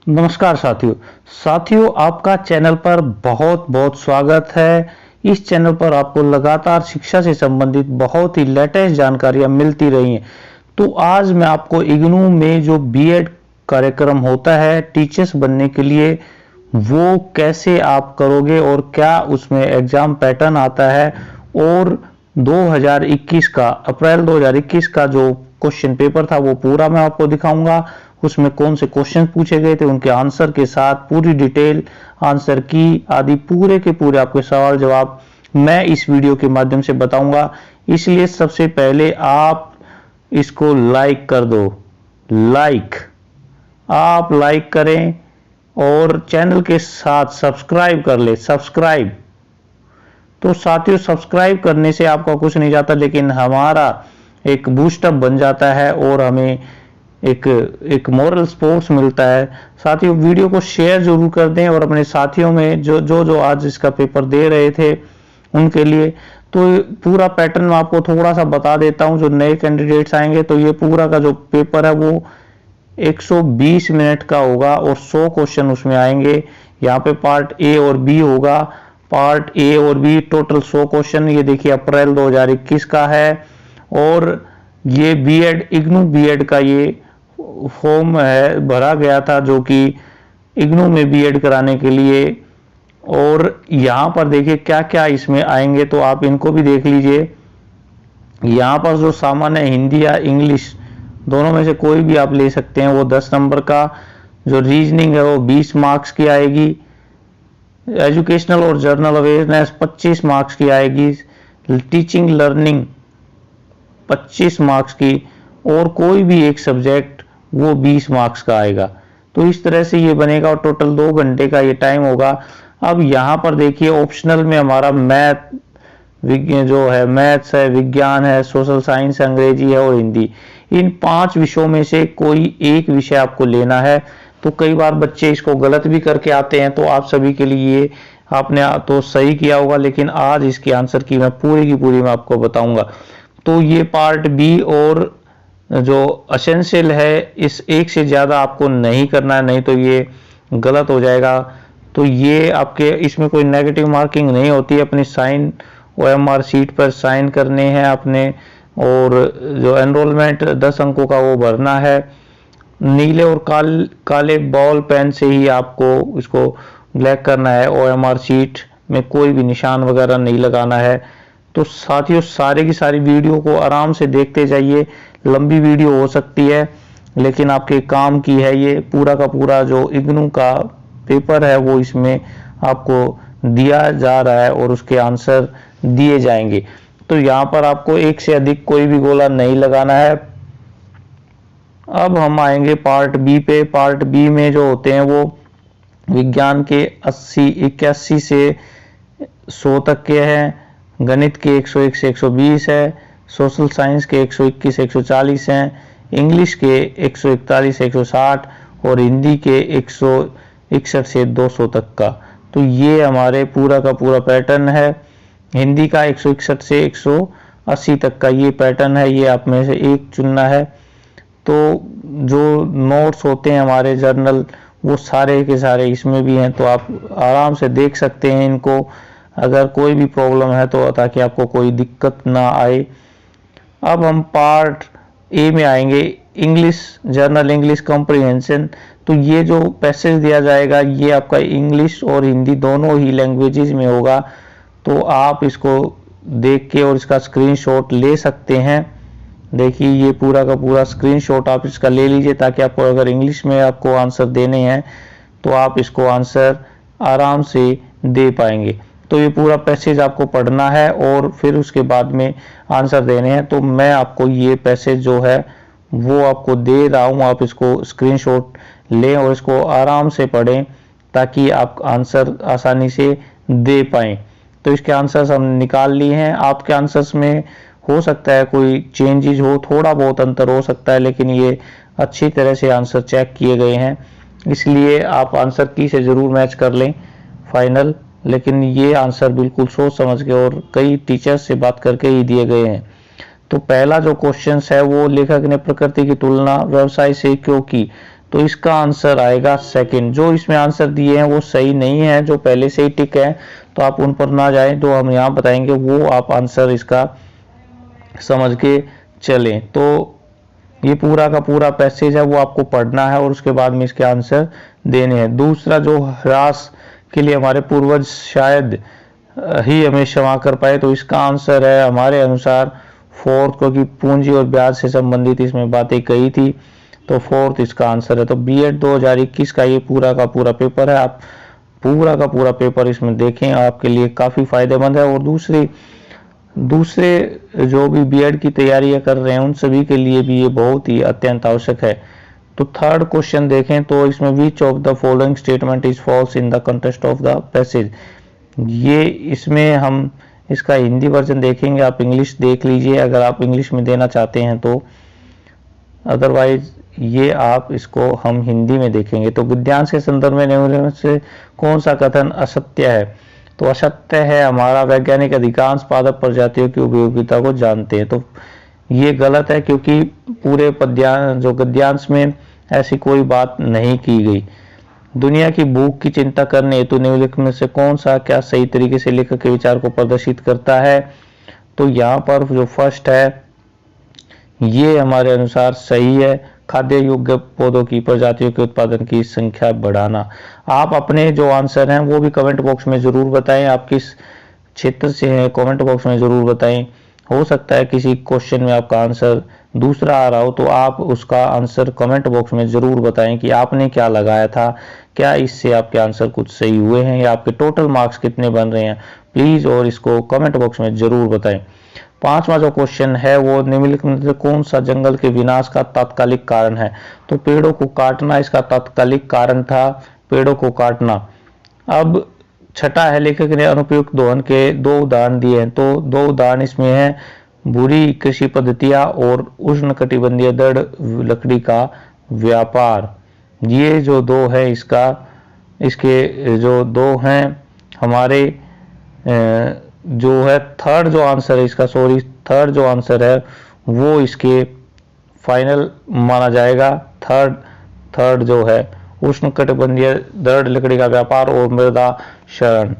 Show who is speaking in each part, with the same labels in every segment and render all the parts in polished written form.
Speaker 1: नमस्कार साथियों आपका चैनल पर बहुत बहुत स्वागत है। इस चैनल पर आपको लगातार शिक्षा से संबंधित बहुत ही लेटेस्ट जानकारियां मिलती रही हैं। तो आज मैं आपको इग्नू में जो बीएड कार्यक्रम होता है टीचर्स बनने के लिए, वो कैसे आप करोगे और क्या उसमें एग्जाम पैटर्न आता है, और 2021 का अप्रैल 2021 का जो क्वेश्चन पेपर था वो पूरा मैं आपको दिखाऊंगा। उसमें कौन से क्वेश्चन पूछे गए थे, उनके आंसर के साथ पूरी डिटेल, आंसर की आदि पूरे के पूरे आपके सवाल जवाब मैं इस वीडियो के माध्यम से बताऊंगा। इसलिए सबसे पहले आप इसको लाइक कर दो। आप लाइक करें और चैनल के साथ सब्सक्राइब कर ले। सब्सक्राइब तो साथियों, सब्सक्राइब करने से आपका कुछ नहीं जाता, लेकिन हमारा एक बूस्टअप बन जाता है और हमें एक मोरल सपोर्ट मिलता है। साथियों, वीडियो को शेयर जरूर कर दें और अपने साथियों में जो आज इसका पेपर दे रहे थे उनके लिए। तो पूरा पैटर्न मैं आपको थोड़ा सा बता देता हूं। जो नए कैंडिडेट्स आएंगे तो ये पूरा का जो पेपर है वो 120 मिनट का होगा और 100 क्वेश्चन उसमें आएंगे। यहाँ पे पार्ट ए और बी होगा। पार्ट ए और बी टोटल 100 क्वेश्चन। ये देखिए अप्रैल 2021 का है और ये बीएड इग्नू बीएड का ये फॉर्म है, भरा गया था जो कि इग्नू में बीएड कराने के लिए। और यहाँ पर देखिए क्या क्या इसमें आएंगे, तो आप इनको भी देख लीजिए। यहाँ पर जो सामान्य हिंदी या इंग्लिश दोनों में से कोई भी आप ले सकते हैं, वो 10 नंबर का। जो रीजनिंग है वो 20 मार्क्स की आएगी। एजुकेशनल और जर्नल अवेयरनेस 25 मार्क्स की आएगी। टीचिंग लर्निंग 25 मार्क्स की, और कोई भी एक सब्जेक्ट वो 20 मार्क्स का आएगा। तो इस तरह से ये बनेगा और टोटल 2 घंटे का ये टाइम होगा। अब यहाँ पर देखिए ऑप्शनल में हमारा मैथ जो है, मैथ्स है, विज्ञान है, सोशल साइंस, अंग्रेजी है और हिंदी। इन 5 विषयों में से कोई एक विषय आपको लेना है। तो कई बार बच्चे इसको गलत भी करके आते हैं, तो आप सभी के लिए आपने तो सही किया होगा, लेकिन आज इसकी आंसर की मैं पूरी की पूरी मैं आपको बताऊंगा। तो ये पार्ट बी और जो एसेंशियल है, इस एक से ज़्यादा आपको नहीं करना है, नहीं तो ये गलत हो जाएगा। तो ये आपके इसमें कोई नेगेटिव मार्किंग नहीं होती है। अपनी साइन ओएमआर शीट पर साइन करने हैं अपने, और जो एनरोलमेंट 10 अंकों का वो भरना है। नीले और काले बॉल पेन से ही आपको इसको ब्लैक करना है। ओएमआर शीट में कोई भी निशान वगैरह नहीं लगाना है। तो साथियों, सारी की सारी वीडियो को आराम से देखते जाइए। लंबी वीडियो हो सकती है, लेकिन आपके काम की है। ये पूरा का पूरा जो इग्नू का पेपर है वो इसमें आपको दिया जा रहा है और उसके आंसर दिए जाएंगे। तो यहाँ पर आपको एक से अधिक कोई भी गोला नहीं लगाना है। अब हम आएंगे पार्ट बी पे। पार्ट बी में जो होते हैं वो विज्ञान के 81 से 100 तक के हैं, गणित के 101 से 120 है, सोशल साइंस के 121 से 140 हैं, इंग्लिश के 141 से 160 और हिंदी के 161 से 200 तक का। तो ये हमारे पूरा का पूरा पैटर्न है। हिंदी का 161 से 180 तक का ये पैटर्न है। ये आप में से एक चुनना है। तो जो नोट्स होते हैं हमारे जर्नल, वो सारे के सारे इसमें भी हैं, तो आप आराम से देख सकते हैं इनको, अगर कोई भी प्रॉब्लम है तो, ताकि आपको कोई दिक्कत ना आए। अब हम पार्ट ए में आएंगे, इंग्लिश जर्नल इंग्लिश कॉम्प्रिहेंशन। तो ये जो पैसेज दिया जाएगा ये आपका इंग्लिश और हिंदी दोनों ही लैंग्वेजेस में होगा। तो आप इसको देख के और इसका स्क्रीनशॉट ले सकते हैं। देखिए ये पूरा का पूरा स्क्रीनशॉट आप इसका ले लीजिए, ताकि आपको अगर इंग्लिश में आपको आंसर देने हैं तो आप इसको आंसर आराम से दे पाएंगे। तो ये पूरा पैसेज आपको पढ़ना है और फिर उसके बाद में आंसर देने हैं। तो मैं आपको ये पैसेज जो है वो आपको दे रहा हूँ, आप इसको स्क्रीनशॉट लें और इसको आराम से पढ़ें, ताकि आप आंसर आसानी से दे पाएं। तो इसके आंसर्स हम निकाल लिए हैं। आपके आंसर्स में हो सकता है कोई चेंजेस हो, थोड़ा बहुत अंतर हो सकता है, लेकिन ये अच्छी तरह से आंसर चेक किए गए हैं। इसलिए आप आंसर की से ज़रूर मैच कर लें फाइनल। लेकिन ये आंसर बिल्कुल सोच समझ के और कई टीचर्स से बात करके ही दिए गए हैं। तो पहला जो क्वेश्चन है वो, लेखक ने प्रकृति की तुलना व्यवसाय से क्यों की। तो इसका आंसर आएगा सेकंड। जो इसमें आंसर दिए हैं वो सही नहीं है, जो पहले से ही टिक है तो आप उन पर ना जाएं, जो हम यहाँ बताएंगे वो आप आंसर इसका समझ के चलें। तो ये पूरा का पूरा पैसेज है वो आपको पढ़ना है और उसके बाद में इसके आंसर देने हैं। दूसरा, जो ह्रास के लिए हमारे पूर्वज शायद ही हमें क्षमा कर पाए, तो इसका आंसर है हमारे अनुसार फोर्थ, क्योंकि पूंजी और ब्याज से संबंधित इसमें बातें कही थी, तो फोर्थ इसका आंसर है। तो बीएड 2021 का ये पूरा का पूरा पेपर है, आप पूरा का पूरा पेपर इसमें देखें, आपके लिए काफ़ी फायदेमंद है। और दूसरे जो भी बीएड की तैयारियां कर रहे हैं उन सभी के लिए भी ये बहुत ही अत्यंत आवश्यक है। तो थर्ड क्वेश्चन देखें तो इसमें which of the following statement is falls in the context of the passage. ये इसमें हम इसका हिंदी वर्जन देखेंगे, आप इंग्लिश देख लीजिए अगर आप इंग्लिश में देना चाहते हैं तो, अदरवाइज ये आप इसको हम हिंदी में देखेंगे। तो गद्यांश के संदर्भ में निम्नलिखित में से कौन सा कथन असत्य है। तो असत्य है हमारा वैज्ञानिक अधिकांश पादप प्रजातियों की उपयोगिता को जानते हैं। तो ये गलत है, क्योंकि पूरे जो गद्यांश में ऐसी कोई बात नहीं की गई। दुनिया की भूख की चिंता करने हेतु निम्नलिखित में से कौन सा क्या सही तरीके से लेखक के विचार को प्रदर्शित करता है। तो यहाँ पर जो फर्स्ट है ये हमारे अनुसार सही है, खाद्य योग्य पौधों की प्रजातियों के उत्पादन की संख्या बढ़ाना। आप अपने जो आंसर हैं वो भी कमेंट बॉक्स में जरूर बताएं, आप किस क्षेत्र से हैं कमेंट बॉक्स में जरूर बताएं। हो सकता है किसी क्वेश्चन में आपका आंसर दूसरा आ रहा हो, तो आप उसका आंसर कमेंट बॉक्स में जरूर बताएं कि आपने क्या लगाया था, क्या इससे आपके आंसर कुछ सही हुए हैं या आपके टोटल मार्क्स कितने बन रहे हैं, प्लीज और इसको कमेंट बॉक्स में जरूर बताएं। पांचवा जो क्वेश्चन है वो निम्नलिखित में से कौन सा जंगल के विनाश का तात्कालिक कारण है। तो पेड़ों को काटना इसका तात्कालिक कारण था, पेड़ों को काटना। अब छठा है, लेखक ने अनुपयुक्त दोहन के 2 उदाहरण दिए हैं। तो 2 उदाहरण इसमें है बुरी कृषि पद्धतियां और उष्णकटिबंधीय दृढ़ लकड़ी का व्यापार। ये जो 2 है इसके जो 2 हैं हमारे जो है थर्ड जो आंसर है इसका, थर्ड जो आंसर है वो इसके फाइनल माना जाएगा। थर्ड जो है उष्णकटिबंधीय दृढ़ लकड़ी का व्यापार और मृदा क्षरण,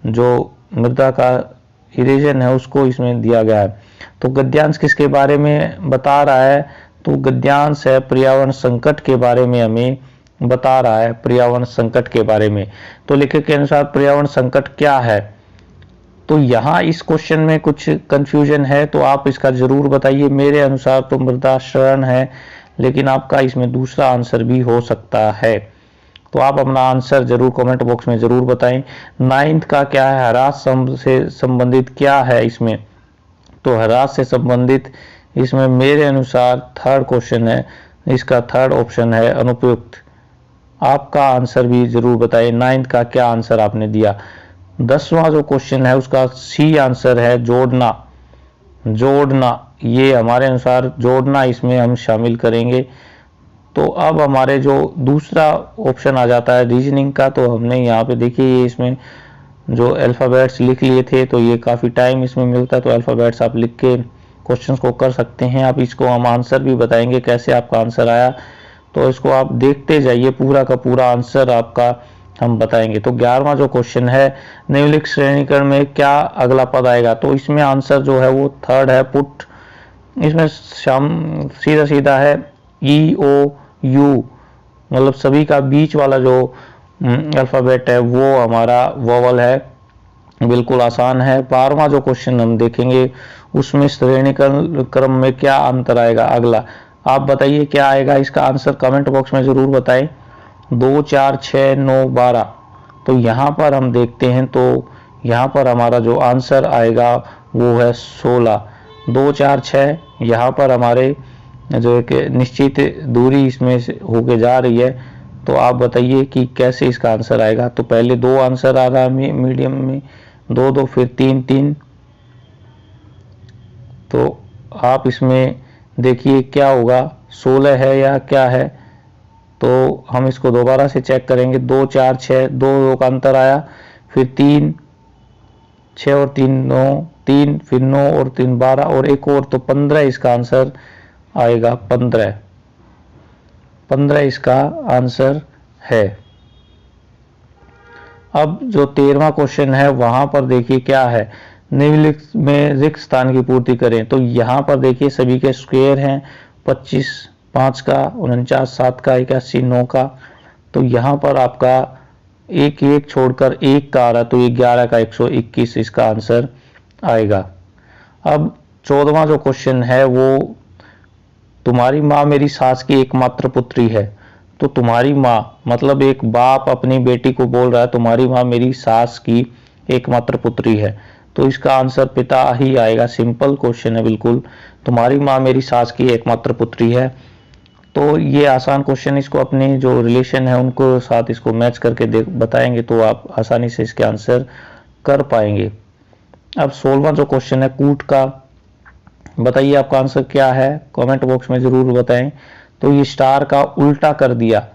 Speaker 1: जो मृदा का इरेजन है उसको इसमें दिया गया है। तो गद्यांश किसके बारे में बता रहा है। तो गद्यांश है पर्यावरण संकट के बारे में हमें बता रहा है, पर्यावरण संकट के बारे में। तो लेखक के अनुसार पर्यावरण संकट क्या है। तो यहाँ इस क्वेश्चन में कुछ कंफ्यूजन है, तो आप इसका जरूर बताइए। मेरे अनुसार तो मृदा क्षरण है, लेकिन आपका इसमें दूसरा आंसर भी हो सकता है। तो आप अपना आंसर जरूर कमेंट बॉक्स में जरूर बताएं। 9th का क्या है, ह्रास से संबंधित क्या है इसमें। तो ह्रास से संबंधित इसमें मेरे अनुसार थर्ड क्वेश्चन है, इसका थर्ड ऑप्शन है अनुपयुक्त। आपका आंसर भी जरूर बताएं, 9th का क्या आंसर आपने दिया। 10वां जो क्वेश्चन है उसका सी आंसर है जोड़ना। ये हमारे अनुसार जोड़ना इसमें हम शामिल करेंगे। तो अब हमारे जो दूसरा ऑप्शन आ जाता है रीजनिंग का, तो हमने यहाँ पे देखिए ये इसमें जो अल्फ़ाबेट्स लिख लिए थे, तो ये काफ़ी टाइम इसमें मिलता है, तो अल्फ़ाबेट्स आप लिख के क्वेश्चंस को कर सकते हैं। आप इसको हम आंसर भी बताएंगे कैसे आपका आंसर आया, तो इसको आप देखते जाइए, पूरा का पूरा आंसर आपका हम बताएंगे। तो 11वां जो क्वेश्चन है निम्नलिखित श्रेणीकरण में क्या अगला पद आएगा। तो इसमें आंसर जो है वो थर्ड है पुट। इसमें सीधा सीधा है EOU, मतलब सभी का बीच वाला जो अल्फ़ाबेट है वो हमारा वोवल है, बिल्कुल आसान है। 12वां जो क्वेश्चन हम देखेंगे उसमें श्रेणीकरण क्रम में क्या अंतर आएगा अगला, आप बताइए क्या आएगा। इसका आंसर कमेंट बॉक्स में जरूर बताएं। 2, 4, 6, 9, 12। तो यहाँ पर हम देखते हैं, तो यहाँ पर हमारा जो आंसर आएगा वो है 16। 2, 4, 6 यहाँ पर हमारे जो एक निश्चित दूरी इसमें से होके जा रही है। तो आप बताइए कि कैसे इसका आंसर आएगा। तो पहले 2 आंसर आ रहा है मीडियम में, 2, 2, फिर 3, 3। तो आप इसमें देखिए क्या होगा, 16 है या क्या है। तो हम इसको दोबारा से चेक करेंगे। 2, 4, 6, 2 का अंतर आया, फिर 3, 6 और 3 9, 3 फिर 9 और 3 12 और एक और, तो 15 इसका आंसर आएगा। 15 15 इसका आंसर है। अब जो 13वां क्वेश्चन है वहां पर देखिए क्या है, निम्नलिखित में रिक्त स्थान की पूर्ति करें। तो यहाँ पर देखिए सभी के स्क्वायर हैं, 25 5 का, 49 7 का, 81 9 का। तो यहाँ पर आपका एक एक छोड़कर एक का आ रहा है, तो ये 11 का 121 इसका आंसर आएगा। अब 14वां जो क्वेश्चन है वो, तुम्हारी माँ मेरी सास की एकमात्र पुत्री है। तो तुम्हारी माँ मतलब एक बाप अपनी बेटी को बोल रहा है तुम्हारी माँ मेरी सास की एकमात्र पुत्री है, तो इसका आंसर पिता ही आएगा। सिंपल क्वेश्चन है बिल्कुल, तुम्हारी माँ मेरी सास की एकमात्र पुत्री है। तो ये आसान क्वेश्चन, इसको अपने जो रिलेशन है उनको साथ इसको मैच करके बताएंगे तो आप आसानी से इसके आंसर कर पाएंगे। अब 16वां जो क्वेश्चन है कूट का, बताइए आपका आंसर क्या है, कमेंट बॉक्स में जरूर बताएं। तो ये स्टार का उल्टा कर दिया,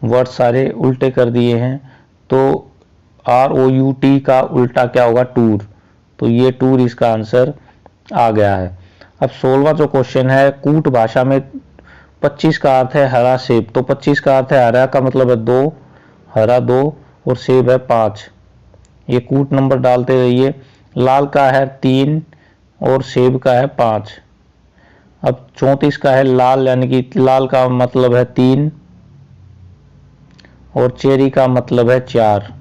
Speaker 1: वर्ड सारे उल्टे कर दिए हैं। तो ROUT का उल्टा क्या होगा, टूर। तो ये टूर इसका आंसर आ गया है। अब 16वां जो क्वेश्चन है, कूट भाषा में 25 का अर्थ है हरा सेब। तो 25 का अर्थ है हरा का मतलब है 2, हरा 2 और सेब है 5। ये कूट नंबर डालते रहिए। लाल का है 3 और सेब का है 5। अब 34 का है लाल, यानी कि लाल का मतलब है 3 और चेरी का मतलब है 4।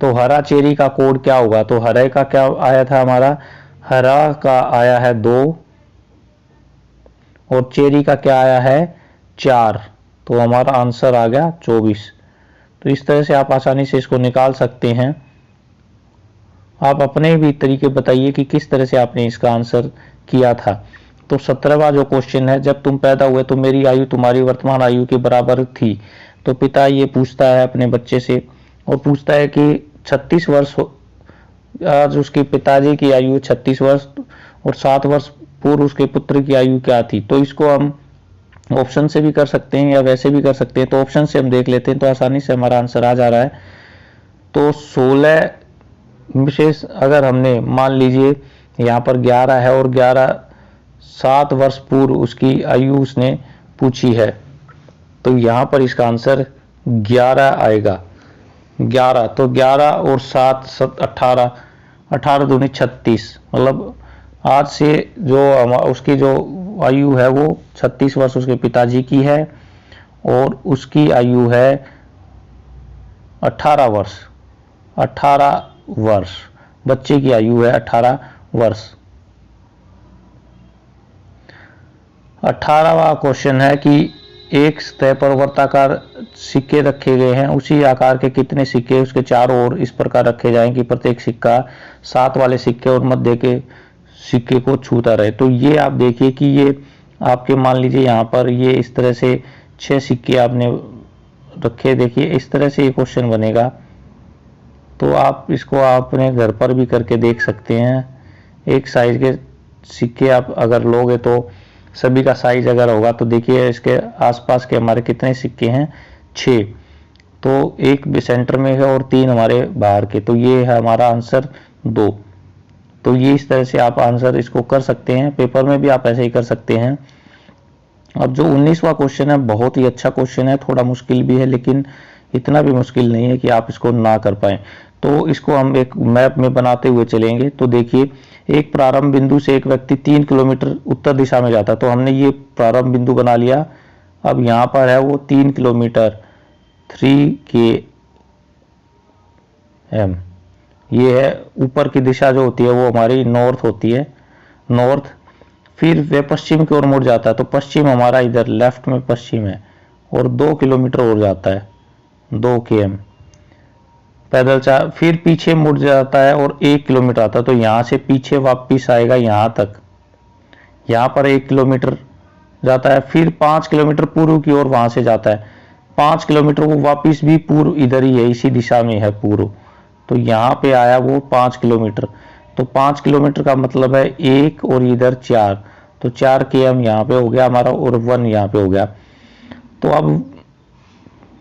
Speaker 1: तो हरा चेरी का कोड क्या होगा, तो हरे का क्या आया था हमारा, हरा का आया है 2 और चेरी का क्या आया है 4। तो हमारा आंसर आ गया 24। तो इस तरह से आप आसानी से इसको निकाल सकते हैं। आप अपने भी तरीके बताइए कि किस तरह से आपने इसका आंसर किया था। तो 17वां जो क्वेश्चन है, जब तुम पैदा हुए तो मेरी आयु तुम्हारी वर्तमान आयु के बराबर थी। तो पिता ये पूछता है अपने बच्चे से और पूछता है कि 36 वर्ष आज उसके पिताजी की आयु 36 वर्ष और 7 वर्ष पूर्व उसके पुत्र की आयु क्या थी। तो इसको हम ऑप्शन से भी कर सकते हैं या वैसे भी कर सकते हैं। तो ऑप्शन से हम देख लेते हैं तो आसानी से हमारा आंसर आ जा रहा है। तो 16 विशेष अगर हमने मान लीजिए यहाँ पर 11 है और 11 7 वर्ष पूर्व उसकी आयु उसने पूछी है, तो यहाँ पर इसका आंसर 11 आएगा। 11 तो 11 और 7 18 18 दूनी 36, मतलब आज से जो उसकी जो आयु है वो 36 वर्ष उसके पिताजी की है और उसकी आयु है 18 वर्ष। 18 वर्ष बच्चे की आयु है 18 वर्ष। 18वां क्वेश्चन है कि एक सतह पर वर्ताकार सिक्के रखे गए हैं, उसी आकार के कितने सिक्के उसके चारों ओर इस प्रकार रखे जाएं कि प्रत्येक सिक्का 7 वाले सिक्के और मध्य के सिक्के को छूता रहे। तो ये आप देखिए कि ये आपके मान लीजिए यहाँ पर ये इस तरह से 6 सिक्के आपने रखे, देखिए इस तरह से ये क्वेश्चन बनेगा। तो आप इसको अपने घर पर भी करके देख सकते हैं। एक साइज के सिक्के आप अगर लोगे तो सभी का साइज अगर होगा तो देखिए इसके आसपास के हमारे कितने सिक्के हैं, 6। तो एक भी सेंटर में है और 3 हमारे बाहर के, तो ये है हमारा आंसर 2। तो ये इस तरह से आप आंसर इसको कर सकते हैं, पेपर में भी आप ऐसे ही कर सकते हैं। अब जो 19वां क्वेश्चन है बहुत ही अच्छा क्वेश्चन है, थोड़ा मुश्किल भी है लेकिन इतना भी मुश्किल नहीं है कि आप इसको ना कर पाएं। तो इसको हम एक मैप में बनाते हुए चलेंगे। तो देखिए एक प्रारंभ बिंदु से एक व्यक्ति 3 किलोमीटर उत्तर दिशा में जाता है, तो हमने ये प्रारंभ बिंदु बना लिया। अब यहाँ पर है वो 3 किलोमीटर 3 km, ये है ऊपर की दिशा जो होती है वो हमारी नॉर्थ होती है, नॉर्थ। फिर वह पश्चिम की ओर मुड़ जाता है, तो पश्चिम हमारा इधर लेफ्ट में पश्चिम है और 2 किलोमीटर और जाता है 2 km पैदल फिर पीछे मुड़ जाता है और 1 किलोमीटर आता है, तो यहाँ से पीछे वापिस आएगा यहाँ तक, यहाँ पर 1 किलोमीटर जाता है। फिर 5 किलोमीटर पूर्व की ओर वहां से जाता है, 5 किलोमीटर वो वापिस भी पूर्व इधर ही है, इसी दिशा में है पूर्व। तो यहाँ पे आया वो 5 किलोमीटर, तो 5 किलोमीटर का मतलब है 1 और इधर 4, तो 4 km यहाँ पे हो गया हमारा और 1 यहाँ पे हो गया। तो अब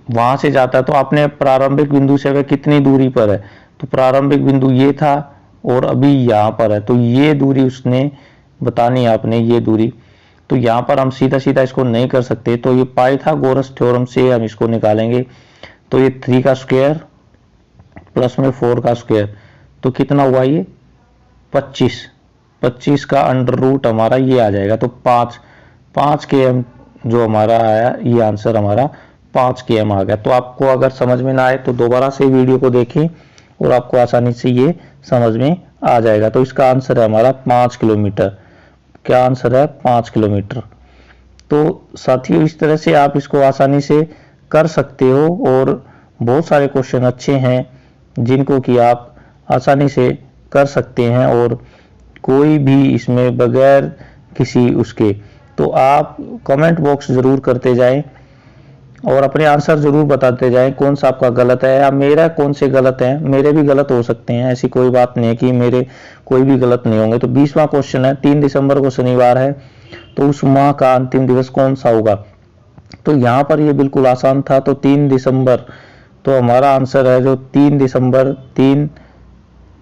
Speaker 1: वहां से जाता है, तो आपने प्रारंभिक बिंदु से वह कितनी दूरी पर है, तो प्रारंभिक बिंदु ये था और अभी यहाँ पर है, तो ये दूरी उसने बतानी है आपने, ये दूरी। तो यहाँ पर हम सीधा सीधा इसको नहीं कर सकते, तो ये पाइथागोरस थ्योरम से हम इसको निकालेंगे। तो ये 3 का स्क्वायर प्लस में 4 का स्क्वायर, तो कितना हुआ ये 25 का अंडर रूट हमारा ये आ जाएगा। तो 5 km जो हमारा आया, ये आंसर हमारा 5 km आ गया। तो आपको अगर समझ में ना आए तो दोबारा से वीडियो को देखें और आपको आसानी से ये समझ में आ जाएगा। तो इसका आंसर है हमारा 5 किलोमीटर। क्या आंसर है? 5 किलोमीटर। तो साथियों, इस तरह से आप इसको आसानी से कर सकते हो और बहुत सारे क्वेश्चन अच्छे हैं जिनको कि आप आसानी से कर सकते हैं और कोई भी इसमें बगैर किसी उसके। तो आप कमेंट बॉक्स जरूर करते जाएं और अपने आंसर जरूर बताते जाएं कौन सा आपका गलत है या मेरा कौन से गलत है। मेरे भी गलत हो सकते हैं, ऐसी कोई बात नहीं है कि मेरे कोई भी गलत नहीं होंगे। तो 20वां क्वेश्चन है, 3 दिसंबर को शनिवार है, तो उस माह का अंतिम दिवस कौन सा होगा? तो यहाँ पर ये बिल्कुल आसान था। तो 3 दिसंबर, तो हमारा आंसर है जो 3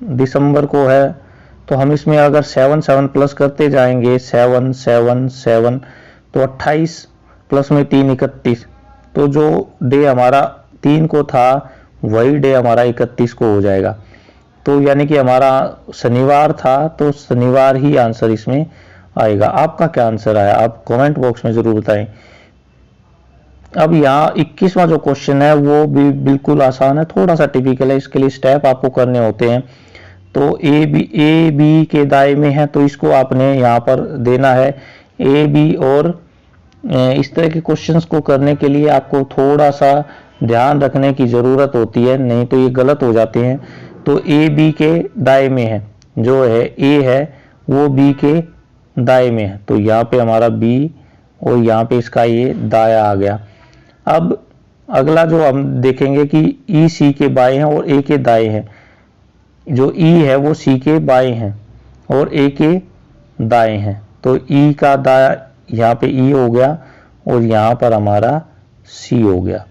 Speaker 1: दिसंबर को है। तो हम इसमें अगर 7 प्लस करते जाएंगे, 7 तो 28 प्लस में 3 31, तो जो डे हमारा 3 को था वही डे हमारा 31 को हो जाएगा। तो यानी कि हमारा शनिवार था, तो शनिवार ही आंसर इसमें आएगा। आपका क्या आंसर आया आप कमेंट बॉक्स में जरूर बताएं। अब यहाँ 21वां जो क्वेश्चन है वो भी बिल्कुल आसान है, थोड़ा सा टिपिकल है। इसके लिए स्टेप आपको करने होते हैं। तो ए बी के दाएं में है, तो इसको आपने यहाँ पर देना है ए बी। और इस तरह के क्वेश्चंस को करने के लिए आपको थोड़ा सा ध्यान रखने की जरूरत होती है, नहीं तो ये गलत हो जाते हैं। तो ए बी के दाएं में है, जो है ए है वो बी के दाएं में है, तो यहाँ पे हमारा बी और यहाँ पे इसका ये दाया आ गया। अब अगला जो हम देखेंगे कि ई सी के बाएं हैं और ए के दाएं हैं। जो ई है वो सी के बाएं हैं और ए के दाएं हैं। तो ई का दाया यहाँ पे ई हो गया और यहाँ पर हमारा सी हो गया।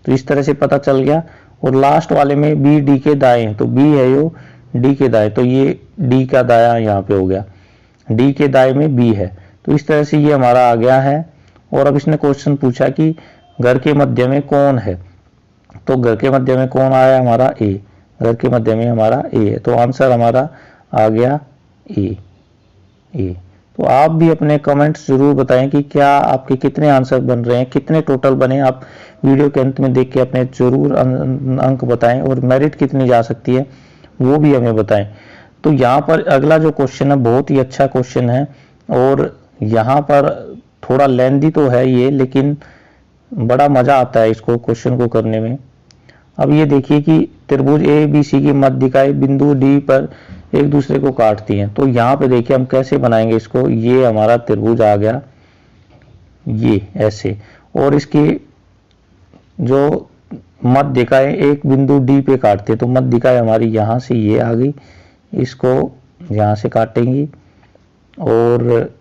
Speaker 1: तो इस तरह से पता चल गया। और लास्ट वाले में बी डी के दाएं हैं, तो बी है यो डी के दाएं, तो ये डी का दाया यहाँ पे हो गया, डी के दाएं में बी है। तो इस तरह से ये हमारा आ गया है। और अब इसने क्वेश्चन पूछा कि घर के मध्य में कौन है? तो घर के मध्य में कौन आया? हमारा ए। घर के मध्य में हमारा ए है, तो आंसर हमारा आ गया ए। तो आप भी अपने कमेंट्स जरूर बताएं कि क्या आपके कितने आंसर बन रहे हैं, कितने टोटल बने। आप वीडियो के अंत में देख के अपने जरूर अंक बताएं और मेरिट कितनी जा सकती है वो भी हमें बताएं। तो यहाँ पर अगला जो क्वेश्चन है बहुत ही अच्छा क्वेश्चन है और यहाँ पर थोड़ा लेंथी तो है ये, लेकिन बड़ा मजा आता है इसको क्वेश्चन को करने में। अब ये देखिए कि त्रिभुज ए बी सी की मध्यिकाएं बिंदु डी पर एक दूसरे को काटती हैं। तो यहाँ पे देखिए हम कैसे बनाएंगे इसको। ये हमारा त्रिभुज आ गया ये ऐसे, और इसकी जो मध्यिकाएं एक बिंदु डी पे काटते हैं, तो मध्यिकाएं हमारी यहाँ से ये आ गई, इसको यहाँ से काटेंगी। और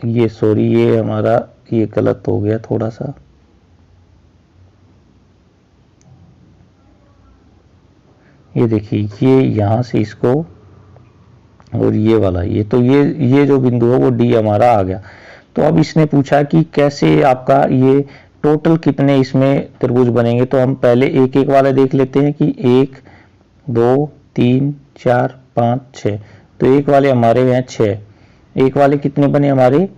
Speaker 1: ये सॉरी ये हमारा ये गलत हो गया थोड़ा सा, ये देखिए ये यहाँ से इसको और ये वाला ये, तो ये जो बिंदु है वो डी हमारा आ गया। तो अब इसने पूछा कि कैसे आपका ये टोटल कितने इसमें त्रिभुज बनेंगे। तो हम पहले एक एक वाले देख लेते हैं कि 1 2 3 4 5 6। तो एक वाले हमारे हैं 6, एक वाले कितने बने हमारे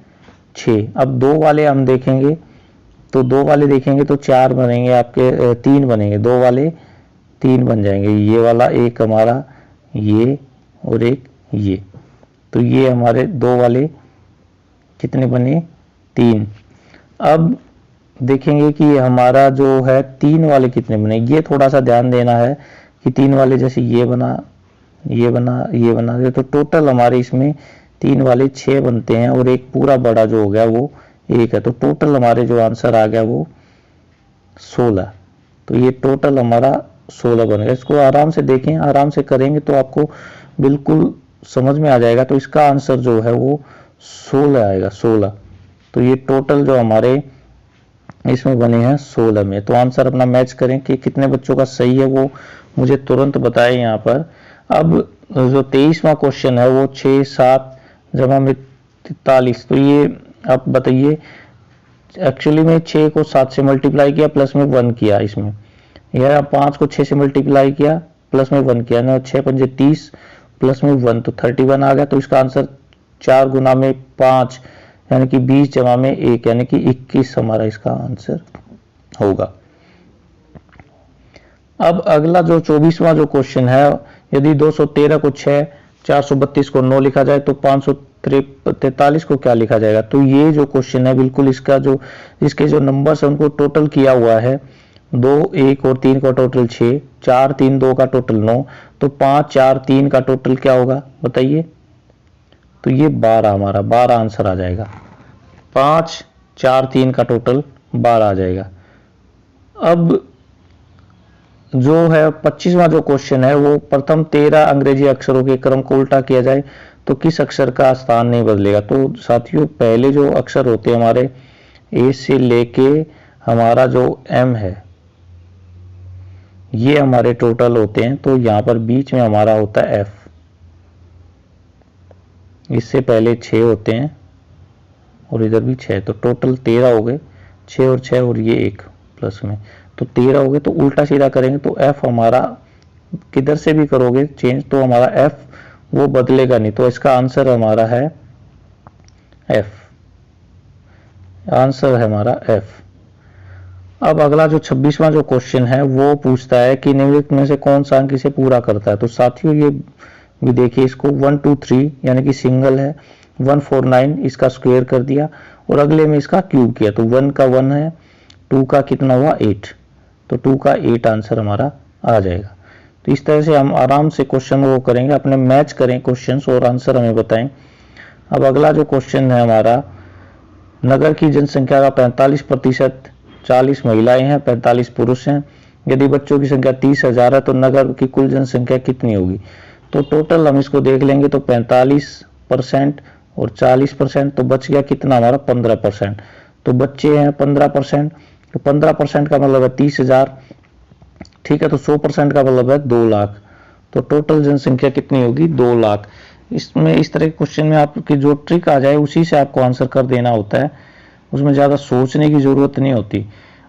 Speaker 1: 6। अब दो वाले हम देखेंगे, तो दो वाले देखेंगे तो 4 बनेंगे आपके, 3 बनेंगे, दो वाले 3 बन जाएंगे। ये वाला एक हमारा ये और एक ये, तो ये हमारे दो वाले कितने बने 3। अब देखेंगे कि हमारा जो है 3 वाले कितने बने। ये थोड़ा सा ध्यान देना है कि 3 वाले जैसे ये बना ये बना ये बना, तो टोटल हमारे इसमें 3 वाले 6 बनते हैं और एक पूरा बड़ा जो हो गया वो 1 है। तो टोटल हमारे जो आंसर आ गया वो 16। तो ये टोटल हमारा 16 बन गया। इसको आराम से देखें, आराम से करेंगे तो आपको बिल्कुल समझ में आ जाएगा। तो इसका आंसर जो है वो 16 आएगा, 16। तो ये टोटल जो हमारे इसमें बने हैं 16 में। तो आंसर अपना मैच करें कि कितने बच्चों का सही है वो मुझे तुरंत बताएं यहाँ पर। अब जो 23वां क्वेश्चन है वो 6 7 जमा में 43। तो ये अब बताइए, एक्चुअली में 6 को 7 से मल्टीप्लाई किया, प्लस में 1 किया इसमें, या 5 को 6 से मल्टीप्लाई किया, प्लस में 1 किया ना, 6 पंजे 30, प्लस में 1 तो 31 आ गया। तो इसका आंसर 4 गुना में 5 यानी कि 20 जमा में 1 यानी कि 21 हमारा इसका आंसर होगा। अब अगला जो 24वां जो क्वेश्चन है, यदि 213 को 6, 432 को 9 लिखा जाए तो 543 को क्या लिखा जाएगा। तो ये जो क्वेश्चन है बिल्कुल इसका जो इसके जो नंबर्स है उनको टोटल किया हुआ है, 2, 1 और 3 का टोटल 6, 4, 3, 2 का टोटल 9, तो 5, 4, 3 का टोटल क्या होगा बताइए। तो ये 12 हमारा 12 आंसर आ जाएगा। 5, 4, 3 का टोटल 12 आ जाएगा। अब जो है 25वां जो क्वेश्चन है वो प्रथम 13 अंग्रेजी अक्षरों के क्रम को उल्टा किया जाए तो किस अक्षर का स्थान नहीं बदलेगा। तो साथियों पहले जो अक्षर होते हैं हमारे ए से लेके हमारा जो एम है ये हमारे टोटल होते हैं। तो यहाँ पर बीच में हमारा होता है एफ, इससे पहले 6 होते हैं और इधर भी 6, तो टोटल 13 हो गए, 6 और 6 और ये 1 प्लस में तो 13 हो गए। तो उल्टा सीधा करेंगे तो एफ हमारा किधर से भी करोगे चेंज तो हमारा एफ वो बदलेगा नहीं। तो इसका आंसर हमारा है एफ, आंसर है हमारा एफ। अब अगला जो 26वां जो क्वेश्चन है वो पूछता है कि निम्नलिखित में से कौन सा अंक इसे पूरा करता है। तो साथियों ये भी देखिए, इसको 1, 2, 3 यानी कि सिंगल है, 149 इसका स्क्वायर कर दिया और अगले में इसका क्यूब किया। तो 1 का 1 है, 2 का कितना हुआ 8, तो 2 का 8 आंसर हमारा आ जाएगा। तो इस तरह से हम आराम से क्वेश्चन वो करेंगे, अपने मैच करें क्वेश्चंस और आंसर हमें बताएं। अब अगला जो क्वेश्चन है हमारा, नगर की जनसंख्या का 45% 40 महिलाएं हैं, 45 पुरुष हैं। यदि बच्चों की संख्या 30,000 है तो नगर की कुल जनसंख्या कितनी होगी। तो टोटल हम इसको देख लेंगे तो 45% और 40%, तो बच गया कितना हमारा 15%। तो बच्चे हैं 15%, तो 15% का मतलब है 30,000, ठीक है। तो 100% का मतलब है 2 लाख। तो टोटल जनसंख्या कितनी होगी 2 लाख। इसमें इस तरह के क्वेश्चन में आपकी जो ट्रिक आ जाए उसी से आपको आंसर कर देना होता है, उसमें ज़्यादा सोचने की ज़रूरत नहीं होती।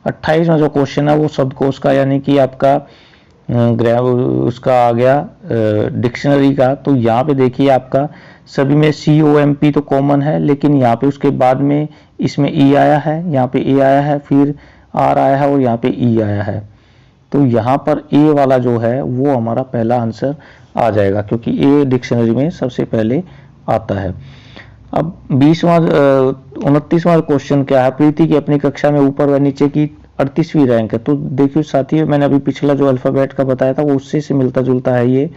Speaker 1: 28वां जो क्वेश्चन है वो शब्दकोश का यानी कि आपका उसका आ गया डिक्शनरी का। तो यहाँ पे देखिए आपका सभी में COMP तो कॉमन है, लेकिन यहाँ पे उसके बाद में इसमें E आया है, यहाँ पे A आया है, फिर R आया है और यहाँ पे E आया है। तो यहाँ पर A वाला जो है वो हमारा पहला आंसर आ जाएगा क्योंकि A डिक्शनरी में सबसे पहले आता है। अब 29वां क्वेश्चन क्या है, प्रीति की अपनी कक्षा में ऊपर व नीचे की 38वीं रैंक है। तो देखिए साथियों मैंने अभी पिछला जो अल्फाबेट का बताया था वो उससे मिलता जुलता है ये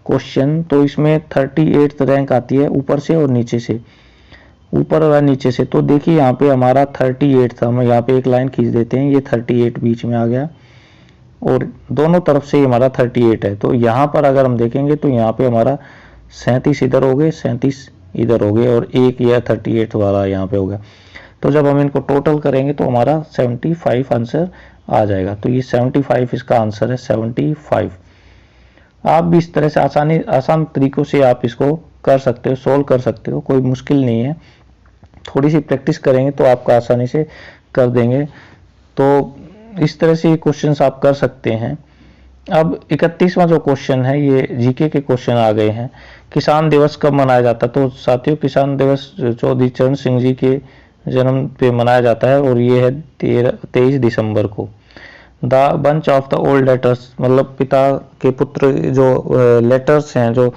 Speaker 1: क्वेश्चन। तो इसमें 38th रैंक आती है ऊपर से और नीचे से, ऊपर और नीचे से। तो देखिए यहाँ पे हमारा 38 था, हम यहाँ पे एक लाइन खींच देते हैं, ये 38 बीच में आ गया और दोनों तरफ से हमारा 38 है। तो यहाँ पर अगर हम देखेंगे तो यहाँ पे हमारा 37 इधर हो गए, 37 इधर हो गए और एक यह 38 वाला यहाँ पे हो गया। तो जब हम इनको टोटल करेंगे तो हमारा 75 आंसर आ जाएगा। तो ये 75 इसका आंसर है, 75। आप भी इस तरह से आसान तरीकों से आप इसको कर सकते हो, सोल्व कर सकते हो, कोई मुश्किल नहीं है। थोड़ी सी प्रैक्टिस करेंगे तो आपका आसानी से कर देंगे। तो इस तरह से ये क्वेश्चंस आप कर सकते हैं। अब 31वां जो क्वेश्चन है ये जीके के क्वेश्चन आ गए हैं। किसान दिवस कब मनाया जाता है। तो साथियों किसान दिवस चौधरी चरण सिंह जी के जन्म पे मनाया जाता है और ये है 23 दिसंबर को। The bunch of the old letters, मतलब पिता के पुत्र जो लेटर्स हैं जो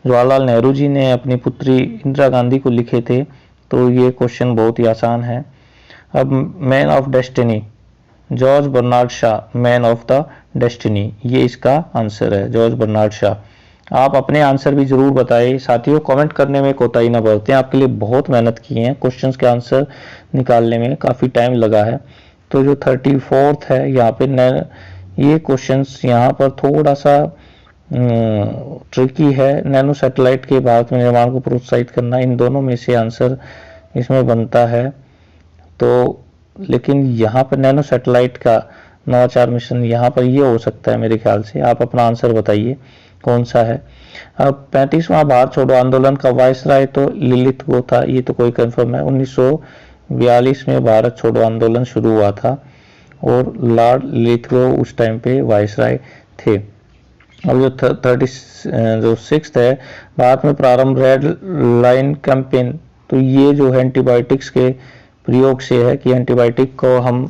Speaker 1: जवाहरलाल नेहरू जी ने अपनी पुत्री इंदिरा गांधी को लिखे थे। तो ये क्वेश्चन बहुत ही आसान है। अब man of destiny, George Bernard Shaw, man of the destiny, ये इसका आंसर है जॉर्ज बर्नार्ड शॉ। आप अपने आंसर भी जरूर बताइए साथियों, कमेंट करने में कोताही ना बरतें। आपके लिए बहुत मेहनत की है, क्वेश्चंस के आंसर निकालने में काफ़ी टाइम लगा है। तो जो 34th है यहाँ पे ये क्वेश्चंस यहाँ पर थोड़ा सा ट्रिकी है। नैनो सैटेलाइट के भारत में निर्माण को प्रोत्साहित करना, इन दोनों में से आंसर इसमें बनता है। तो लेकिन यहाँ पर नैनो सैटेलाइट का नवाचार मिशन यहाँ पर ये हो सकता है मेरे ख्याल से। आप अपना आंसर बताइए कौन सा है। अब 35वां भारत छोड़ो आंदोलन का वायसराय तो लिलित वो था, ये तो कोई कंफर्म है। 1942 में भारत छोड़ो आंदोलन शुरू हुआ था और लॉर्ड लिथगो उस टाइम पे वाइसराय थे। अब जो 6th है, भारत में प्रारंभ रेड लाइन कैंपेन। तो ये जो है एंटीबायोटिक्स के प्रयोग से है कि एंटीबायोटिक को हम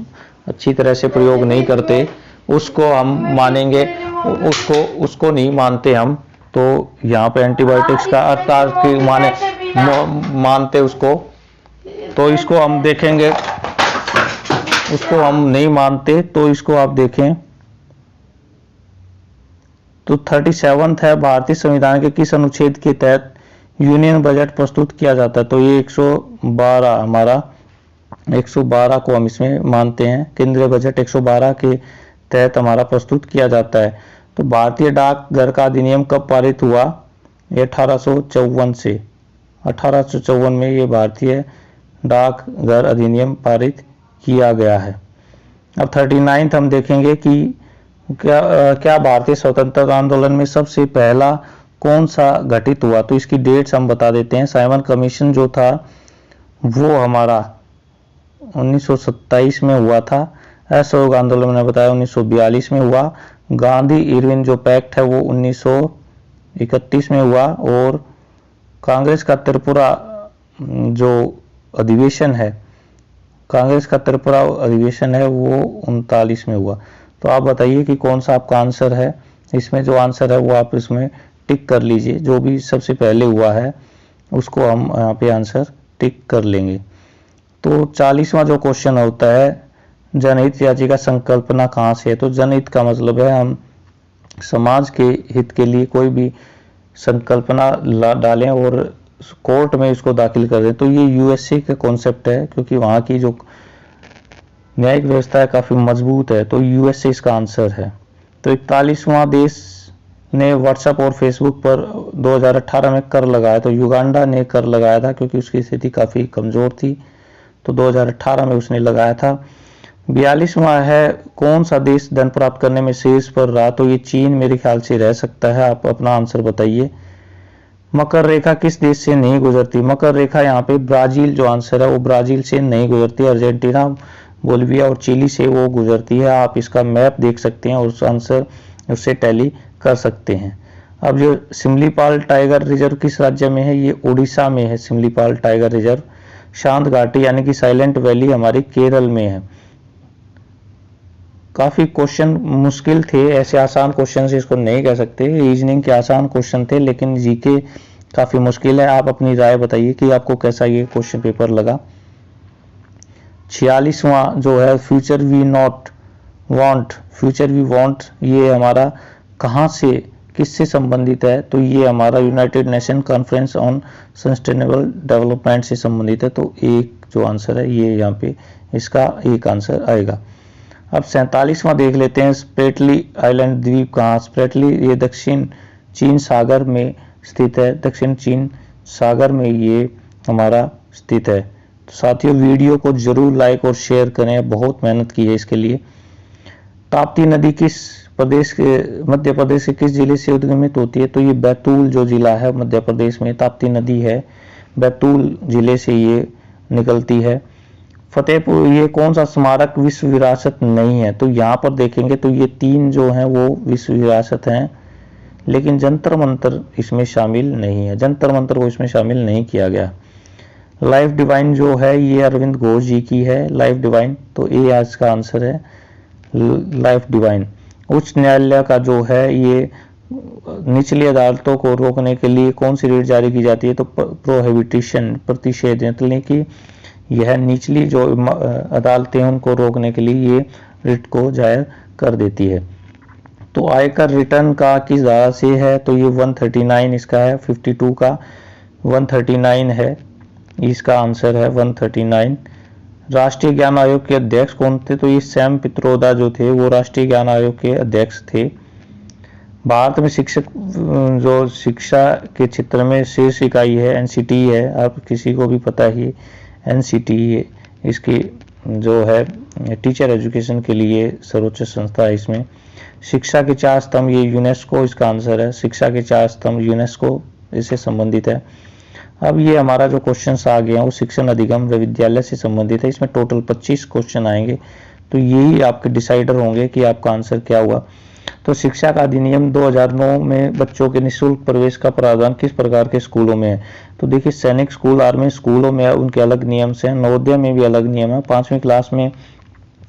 Speaker 1: अच्छी तरह से प्रयोग नहीं करते, उसको हम मानेंगे, उसको नहीं मानते हम। तो यहाँ पे एंटीबायोटिक्स का अर्थ की मानते उसको, तो इसको हम देखेंगे, उसको हम नहीं मानते। तो इसको आप देखें तो 37 है, भारतीय संविधान के किस अनुच्छेद के तहत यूनियन बजट प्रस्तुत किया जाता है। तो ये 112 हमारा 112 को हम इसमें मानते हैं। केंद्रीय बजट 112 के तहत हमारा प्रस्तुत किया जाता है। तो भारतीय डाकघर का अधिनियम कब पारित हुआ? 1854 से 1854 में ये भारतीय डाकघर अधिनियम पारित किया गया है। अब 39 हम देखेंगे कि क्या भारतीय स्वतंत्रता आंदोलन में सबसे पहला कौन सा घटित हुआ। तो इसकी डेट्स हम बता देते हैं। साइमन कमीशन जो था वो हमारा 1927 में हुआ था। असहयोग आंदोलन मैंने बताया 1942 में हुआ। गांधी इरविन जो पैक्ट है वो 1931 में हुआ। और कांग्रेस का त्रिपुरा जो अधिवेशन है, कांग्रेस का त्रिपुरा अधिवेशन है वो 39 में हुआ। तो आप बताइए कि कौन सा आपका आंसर है। इसमें जो आंसर है वो आप इसमें टिक कर लीजिए, जो भी सबसे पहले हुआ है उसको हम यहाँ पे आंसर टिक कर लेंगे। तो 40वां जो क्वेश्चन होता है, जनहित याचिका संकल्पना कहाँ से है। तो जनहित का मतलब है हम समाज के हित के लिए कोई भी संकल्पना डालें और कोर्ट में इसको दाखिल कर दें। तो ये यूएसए का कॉन्सेप्ट है, क्योंकि वहाँ की जो न्यायिक व्यवस्था है काफ़ी मजबूत है। तो यूएसए इसका आंसर है। तो 41वां देश ने व्हाट्सएप और फेसबुक पर 2018 में कर लगाया। तो युगांडा ने कर लगाया था, क्योंकि उसकी स्थिति काफ़ी कमज़ोर थी। तो 2018 में उसने लगाया था। 42वां है, कौन सा देश धन प्राप्त करने में शीर्ष पर रहा। तो ये चीन मेरे ख्याल से रह सकता है। आप अपना आंसर बताइए। मकर रेखा किस देश से नहीं गुजरती। मकर रेखा यहाँ पे ब्राजील जो आंसर है वो ब्राजील से नहीं गुजरती। अर्जेंटीना, बोलिविया और चिली से वो गुजरती है। आप इसका मैप देख सकते हैं और उस आंसर उससे टैली कर सकते हैं। अब जो सिमलीपाल टाइगर रिजर्व किस राज्य में है। ये उड़ीसा में है सिमलीपाल टाइगर रिजर्व। शांत घाटी यानी कि साइलेंट वैली हमारी केरल में है। काफी क्वेश्चन मुश्किल थे, ऐसे आसान क्वेश्चन से इसको नहीं कह सकते। रीजनिंग के आसान क्वेश्चन थे, लेकिन जीके काफी मुश्किल है। आप अपनी राय बताइए कि आपको कैसा ये क्वेश्चन पेपर लगा। 46वां जो है, future we not want, future we want, ये हमारा कहाँ से, किससे संबंधित है। तो ये हमारा United nation conference on sustainable development से संबंधित है। तो एक जो आंसर है ये यहाँ पे इसका एक आंसर आएगा। अब 47वां देख लेते हैं, स्प्रेटली आइलैंड द्वीप कहाँ। स्प्रेटली ये दक्षिण चीन सागर में स्थित है। दक्षिण चीन सागर में ये हमारा स्थित है। तो साथियों वीडियो को जरूर लाइक और शेयर करें, बहुत मेहनत की है इसके लिए। ताप्ती नदी किस प्रदेश के, मध्य प्रदेश के किस जिले से उद्गमित होती है। तो ये बैतूल जो जिला है मध्य प्रदेश में, ताप्ती नदी है, बैतूल जिले से ये निकलती है। फतेहपुर, ये कौन सा स्मारक विश्व विरासत नहीं है। तो यहाँ पर देखेंगे तो ये 3 जो हैं वो विश्व विरासत हैं, लेकिन जंतर मंतर इसमें शामिल नहीं है। जंतर मंतर को इसमें शामिल नहीं किया गया। लाइफ डिवाइन जो है ये अरविंद घोष जी की है, लाइफ डिवाइन। तो ये आज का आंसर है, लाइफ डिवाइन। उच्च न्यायालय का जो है ये निचली अदालतों को रोकने के लिए कौन सी रिट जारी की जाती है। तो प्रोहिबिटेशन, प्रतिषेध, यानी कि यह निचली जो अदालतें हैं उनको रोकने के लिए ये रिट को जाहिर कर देती है। तो आयकर रिटर्न का किस धारा से है। तो ये 139 इसका है, 52 का 139 है, इसका आंसर है 139। राष्ट्रीय ज्ञान आयोग के अध्यक्ष कौन थे। तो ये सैम पित्रोदा जो थे वो राष्ट्रीय ज्ञान आयोग के अध्यक्ष थे। भारत में शिक्षक जो शिक्षा के क्षेत्र में शीर्ष इकाई है एनसीटी है, आप किसी को भी पता ही एनसीटी इसकी जो है टीचर एजुकेशन के लिए सर्वोच्च संस्था है। इसमें शिक्षा के 4 स्तंभ, ये यूनेस्को इसका आंसर है। शिक्षा के 4 स्तंभ यूनेस्को इससे संबंधित है। अब ये हमारा जो क्वेश्चंस आ गए हैं वो शिक्षण अधिगम विद्यालय से संबंधित है। इसमें टोटल 25 क्वेश्चन आएंगे, तो यही आपके डिसाइडर होंगे कि आपका आंसर क्या हुआ। तो शिक्षा का अधिनियम 2009 में बच्चों के निःशुल्क प्रवेश का प्रावधान किस प्रकार के स्कूलों में है? तो देखिए, सैनिक स्कूल, आर्मी स्कूलों में उनके अलग नियम से हैं, नवोदय में भी अलग नियम है। 5वीं क्लास में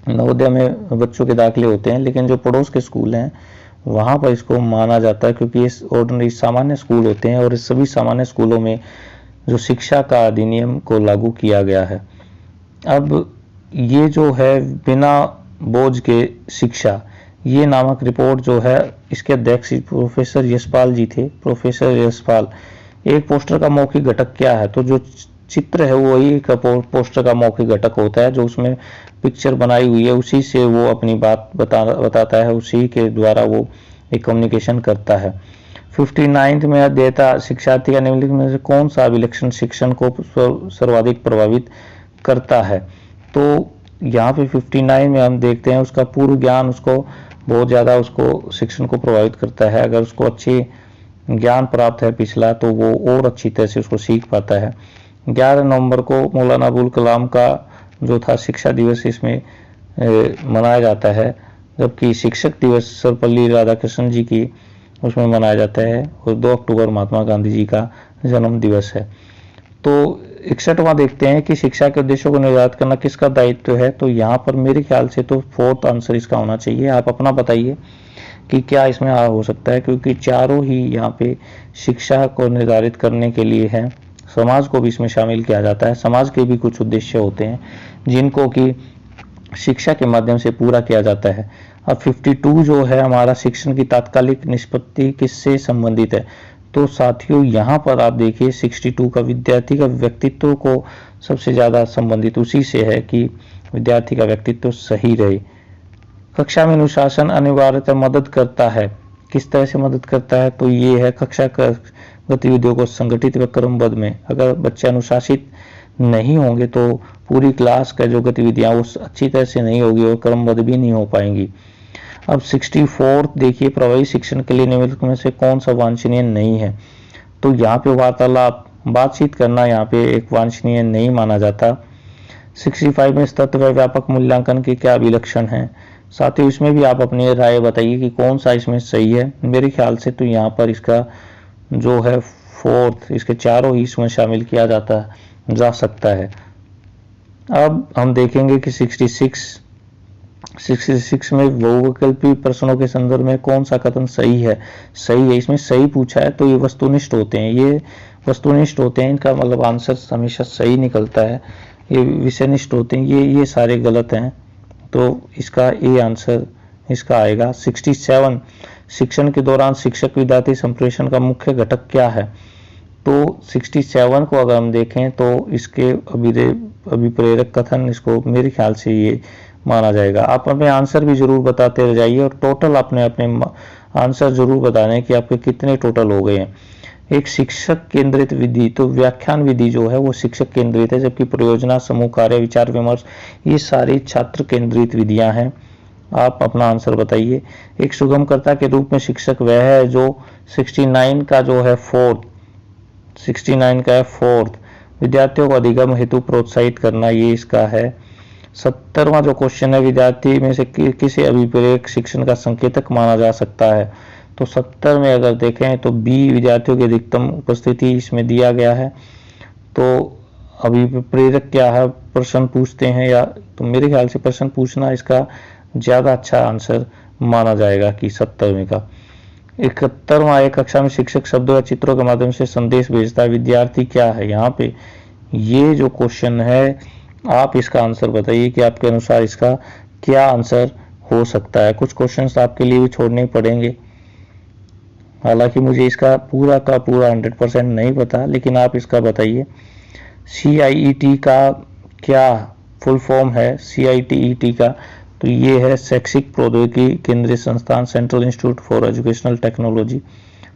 Speaker 1: नवोदय में बच्चों के दाखिले होते हैं, लेकिन जो पड़ोस के स्कूल हैं वहाँ पर इसको माना जाता है, क्योंकि ये ऑर्डिनरी सामान्य स्कूल होते हैं और इस सभी सामान्य स्कूलों में जो शिक्षा का अधिनियम को लागू किया गया है। अब ये जो है बिना बोझ के शिक्षा, ये नामक रिपोर्ट जो है, इसके अध्यक्ष प्रोफेसर यशपाल जी थे, प्रोफेसर यशपाल। एक पोस्टर का मौखिक घटक क्या है? तो जो चित्र है वही एक पोस्टर का मौखिक घटक होता है, जो उसमें पिक्चर बनाई हुई है उसी से वो अपनी बात बताता है, उसी के द्वारा वो एक कम्युनिकेशन करता है। 59 में देता शिक्षार्थी का निम्नलिखित में से कौन सा अभिलक्षण शिक्षण को सर्वाधिक प्रभावित करता है? तो यहाँ पे 59 में हम देखते हैं उसका पूर्व ज्ञान उसको बहुत ज़्यादा उसको शिक्षण को प्रभावित करता है। अगर उसको अच्छी ज्ञान प्राप्त है पिछला, तो वो और अच्छी तरह से उसको सीख पाता है। 11 नवंबर को मौलाना अबुल कलाम का जो था शिक्षा दिवस इसमें मनाया जाता है, जबकि शिक्षक दिवस सर्वपल्ली राधाकृष्णन जी की उसमें मनाया जाता है, और 2 अक्टूबर महात्मा गांधी जी का जन्म दिवस है। तो 61वां देखते हैं कि शिक्षा के उद्देश्यों को निर्धारित करना किसका दायित्व है? तो यहाँ पर मेरे ख्याल से तो 4th आंसर इसका होना चाहिए। आप अपना बताइए कि क्या इसमें हो सकता है, क्योंकि चारों ही यहाँ पे शिक्षा को निर्धारित करने के लिए है। समाज को भी इसमें शामिल किया जाता है, समाज के भी कुछ उद्देश्य होते हैं जिनको कि शिक्षा के माध्यम से पूरा किया जाता है। अब 52 जो है हमारा शिक्षण की तात्कालिक निष्पत्ति किससे संबंधित है? तो साथियों यहाँ पर आप देखिए 62 का विद्यार्थी का व्यक्तित्व को सबसे ज़्यादा संबंधित उसी से है कि विद्यार्थी का व्यक्तित्व सही रहे। कक्षा में अनुशासन अनिवार्यतः मदद करता है, किस तरह से मदद करता है? तो ये है कक्षा गतिविधियों को संगठित व क्रमबद्ध में। अगर बच्चे अनुशासित नहीं होंगे तो पूरी क्लास का जो गतिविधियां वो अच्छी तरह से नहीं होगी और क्रमबद्ध भी नहीं हो पाएंगी। अब 64 देखिए, प्रभावी शिक्षण के लिए निम्नलिखित में से कौन सा वांछनीय नहीं है? तो यहाँ पे वार्तालाप, बातचीत करना यहाँ पे एक वांछनीय नहीं माना जाता। 65 में तत्व व व्यापक मूल्यांकन के क्या अभिलक्षण हैं? साथियों इसमें भी आप अपनी राय बताइए कि कौन सा इसमें सही है। मेरे ख्याल से तो यहाँ पर इसका जो है 4th, इसके चारों ही इसमें शामिल किया जा सकता है। अब हम देखेंगे कि 66 में बहुविकल्पी प्रश्नों के संदर्भ में कौन सा कथन सही है? इसमें सही पूछा है, तो ये वस्तुनिष्ठ होते हैं, इनका मतलब आंसर हमेशा सही निकलता है। ये विषयनिष्ठ होते हैं, ये सारे गलत हैं, तो इसका ए आंसर इसका आएगा। 67 शिक्षण के दौरान शिक्षक विद्यार्थी संप्रेषण का मुख्य घटक क्या है? तो 67 को अगर हम देखें तो इसके अभिप्रेरक कथन, इसको मेरे ख्याल से ये माना जाएगा। आप अपने आंसर भी जरूर बताते रह जाइए और टोटल अपने आंसर जरूर बताने कि आपके कितने टोटल हो गए हैं। एक शिक्षक केंद्रित विधि, तो व्याख्यान विधि जो है वो शिक्षक केंद्रित है, जबकि परियोजना, समूह कार्य, विचार विमर्श ये सारी छात्र केंद्रित विधियां हैं। आप अपना आंसर बताइए। एक सुगमकर्ता के रूप में शिक्षक वह है जो 69 का जो है 4th विद्यार्थियों को अधिगम हेतु प्रोत्साहित करना, ये इसका है। 70वां जो क्वेश्चन है, विद्यार्थी में से किसे अभिप्रेरक शिक्षण का संकेतक माना जा सकता है? तो 70 में अगर देखें तो बी, विद्यार्थियों की अधिकतम उपस्थिति इसमें दिया गया है। तो अभिप्रेरक क्या है? प्रश्न पूछते हैं, या तो मेरे ख्याल से प्रश्न पूछना इसका ज्यादा अच्छा आंसर माना जाएगा कि 70वें का। 71वां, एक कक्षा में शिक्षक शब्दों या चित्रों के माध्यम से संदेश भेजता है, विद्यार्थी क्या है? यहाँ पे ये जो क्वेश्चन है, आप इसका आंसर बताइए कि आपके अनुसार इसका क्या आंसर हो सकता है। कुछ क्वेश्चंस आपके लिए भी छोड़ने पड़ेंगे, हालांकि मुझे इसका पूरा का पूरा 100% नहीं पता, लेकिन आप इसका बताइए। CIET का क्या फुल फॉर्म है? CIET का तो ये है शैक्षिक प्रौद्योगिकी केंद्रीय संस्थान, central institute for educational technology,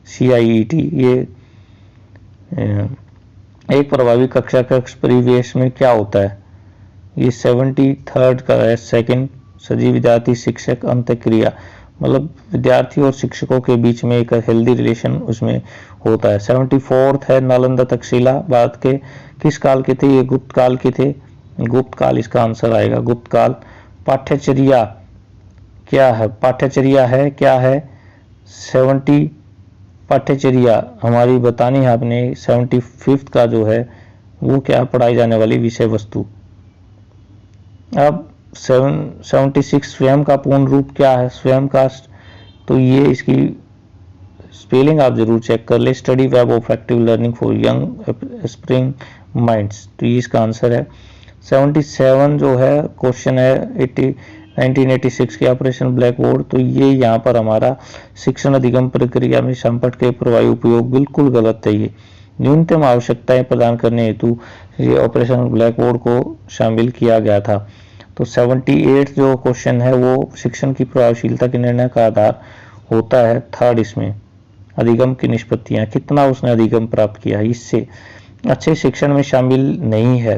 Speaker 1: CIET। ये एक प्रभावी कक्षा कक्ष परिवेश में क्या होता है? ये 73rd का है, सेकंड। सजीव विद्यार्थी शिक्षक अंतःक्रिया, मतलब विद्यार्थी और शिक्षकों के बीच में एक हेल्दी रिलेशन उसमें होता है। 74th है नालंदा तक्षशिला भारत के किस काल के थे? ये गुप्त काल के थे। गुप्त काल इसका आंसर आएगा, गुप्त काल। पाठ्यचर्या क्या है? पाठ्यचर्या है क्या है? 70 पाठ्यचर्या हमारी बतानी है आपने। 75th का जो है वो क्या पढ़ाई जाने वाली विषय वस्तु। अब 76 स्वयं का पूर्ण रूप क्या है? स्वयं का, तो ये इसकी स्पेलिंग आप जरूर चेक कर ले। Study web of active learning for young spring minds, तो ये इसका आंसर है। 77 जो है क्वेश्चन है 1986 के ऑपरेशन ब्लैक बोर्ड, तो ये यहाँ पर हमारा शिक्षण अधिगम प्रक्रिया में संपट के प्रभावी उपयोग बिल्कुल गलत है। ये न्यूनतम आवश्यकताएं प्रदान करने हेतु ये ऑपरेशन ब्लैक बोर्ड को शामिल किया गया था। तो 78 जो क्वेश्चन है वो शिक्षण की प्रभावशीलता के निर्णय का आधार होता है। थर्ड इसमें अधिगम की निष्पत्तियां, कितना उसने अधिगम प्राप्त किया, इससे अच्छे शिक्षण में शामिल नहीं है।